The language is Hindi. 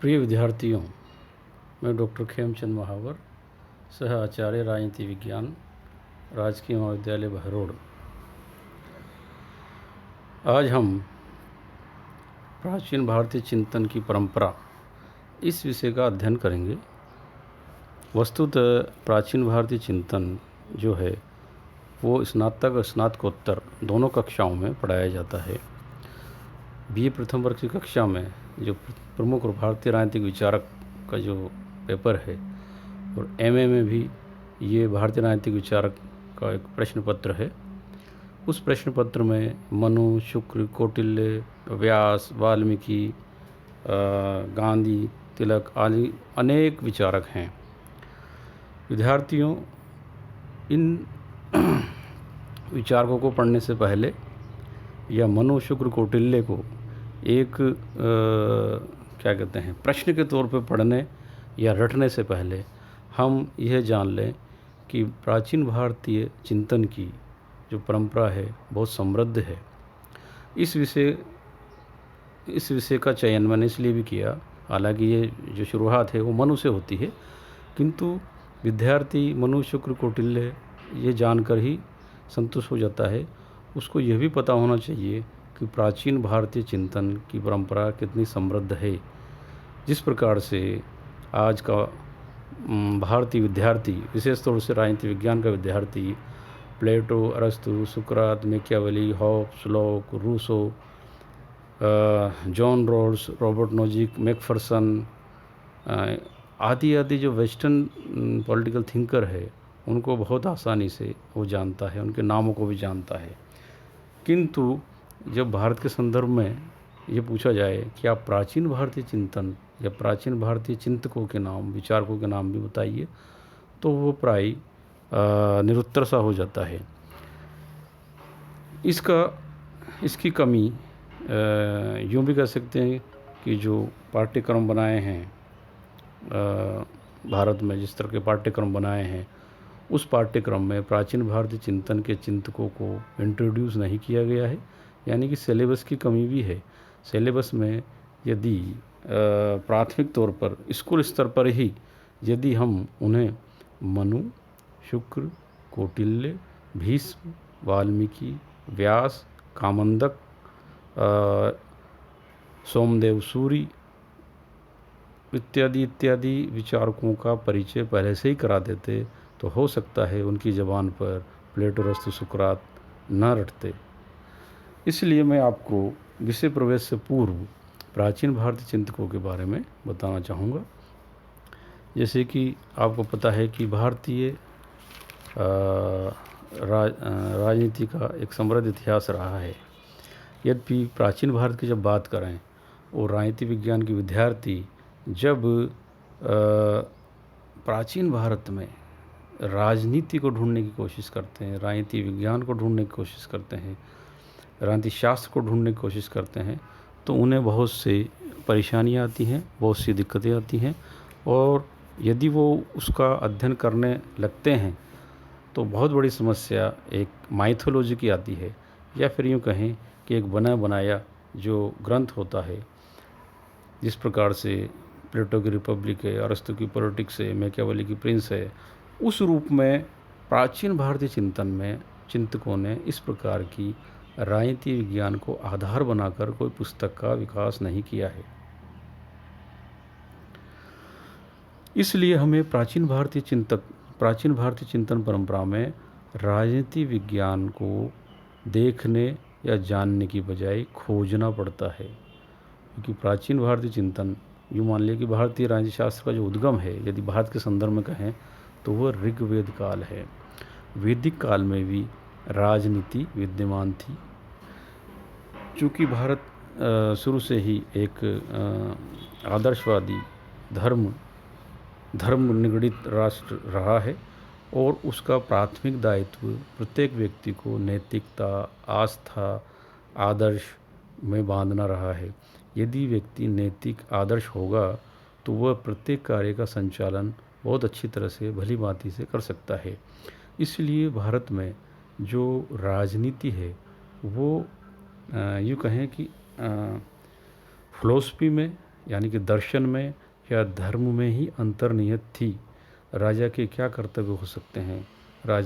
प्रिय विद्यार्थियों, मैं डॉक्टर खेमचंद महावर, सह आचार्य राजनीति विज्ञान, राजकीय महाविद्यालय बहरोड। आज हम प्राचीन भारतीय चिंतन की परंपरा इस विषय का अध्ययन करेंगे। वस्तुतः प्राचीन भारतीय चिंतन जो है वो स्नातक और स्नातकोत्तर दोनों कक्षाओं में पढ़ाया जाता है। बीए प्रथम वर्ष की कक्षा में जो प्रमुख और भारतीय राजनीतिक विचारक का जो पेपर है, और एमए में भी ये भारतीय राजनीतिक विचारक का एक प्रश्न पत्र है। उस प्रश्न पत्र में मनु, शुक्र, कौटिल्य, व्यास, वाल्मीकि, गांधी, तिलक आदि अनेक विचारक हैं। विद्यार्थियों, इन विचारकों को पढ़ने से पहले या मनु, शुक्र, कौटिल्य को एक क्या कहते हैं प्रश्न के तौर पर पढ़ने या रटने से पहले हम यह जान लें कि प्राचीन भारतीय चिंतन की जो परंपरा है बहुत समृद्ध है। इस विषय का चयन मैंने इसलिए भी किया, हालांकि ये जो शुरुआत है वो मनु से होती है, किंतु विद्यार्थी मनु, शुक्र, कौटिल्य ये जानकर ही संतुष्ट हो जाता है। उसको यह भी पता होना चाहिए कि प्राचीन भारतीय चिंतन की परंपरा कितनी समृद्ध है। जिस प्रकार से आज का भारतीय विद्यार्थी, विशेष तौर से राजनीति विज्ञान का विद्यार्थी, प्लेटो, अरस्तु, सुकरात, Machiavelli, Hobbes, Locke, Rousseau, John Rawls, Robert Nozick, Macpherson आदि जो वेस्टर्न पॉलिटिकल थिंकर है उनको बहुत आसानी से वो जानता है, उनके नामों को भी जानता है। किंतु जब भारत के संदर्भ में ये पूछा जाए कि आप प्राचीन भारतीय चिंतन या प्राचीन भारतीय चिंतकों के नाम, विचारकों के नाम भी बताइए, तो वो प्राय निरुत्तर सा हो जाता है। इसकी कमी यूँ भी कह सकते हैं कि जो पाठ्यक्रम बनाए हैं भारत में, जिस तरह के पाठ्यक्रम बनाए हैं, उस पाठ्यक्रम में प्राचीन भारतीय चिंतन के चिंतकों को इंट्रोड्यूस नहीं किया गया है, यानी कि सिलेबस की कमी भी है। सिलेबस में यदि प्राथमिक तौर पर स्कूल स्तर पर ही यदि हम उन्हें मनु, शुक्र, कौटिल्य, भीष्म, वाल्मीकि, व्यास, कामंदक, सोमदेव सूरी इत्यादि विचारकों का परिचय पहले से ही करा देते तो हो सकता है उनकी ज़बान पर प्लेटो, अरस्तु, सुकरात न रटते। इसलिए मैं आपको विषय प्रवेश से पूर्व प्राचीन भारतीय चिंतकों के बारे में बताना चाहूँगा। जैसे कि आपको पता है कि भारतीय राजनीति का एक समृद्ध इतिहास रहा है। यद्यपि प्राचीन भारत की जब बात करें और राजनीति विज्ञान के विद्यार्थी जब प्राचीन भारत में राजनीति को ढूंढने की कोशिश करते हैं, राजनीति विज्ञान को ढूंढने की कोशिश करते हैं, राजनीति शास्त्र को ढूंढने की कोशिश करते हैं, तो उन्हें बहुत से परेशानियाँ आती हैं, बहुत सी दिक्कतें आती हैं। और यदि वो उसका अध्ययन करने लगते हैं तो बहुत बड़ी समस्या एक माइथोलॉजी की आती है, या फिर यूँ कहें कि एक बना बनाया जो ग्रंथ होता है, जिस प्रकार से प्लेटो की रिपब्लिक है, अरस्तु की पॉलिटिक्स है, मैकियावेली की प्रिंस है, उस रूप में प्राचीन भारतीय चिंतन में चिंतकों ने इस प्रकार की राजनीति विज्ञान को आधार बनाकर कोई पुस्तक का विकास नहीं किया है। इसलिए हमें प्राचीन भारतीय चिंतन परंपरा में राजनीति विज्ञान को देखने या जानने की बजाय खोजना पड़ता है, क्योंकि प्राचीन भारतीय चिंतन, यूँ मान लिया कि भारतीय राजनीति शास्त्र का जो उद्गम है, यदि भारत के संदर्भ में कहें तो वह ऋग्वेद काल है। वैदिक काल में भी राजनीति विद्यमान थी। चूँकि भारत शुरू से ही एक आदर्शवादी धर्म निगडित राष्ट्र रहा है, और उसका प्राथमिक दायित्व प्रत्येक व्यक्ति को नैतिकता, आस्था, आदर्श में बांधना रहा है। यदि व्यक्ति नैतिक आदर्श होगा तो वह प्रत्येक कार्य का संचालन बहुत अच्छी तरह से, भली भांति से कर सकता है। इसलिए भारत में जो राजनीति है वो यूँ कहें कि फिलॉसफी में यानी कि दर्शन में या धर्म में ही अंतर्निहित थी। राजा के क्या कर्तव्य हो सकते हैं? राजा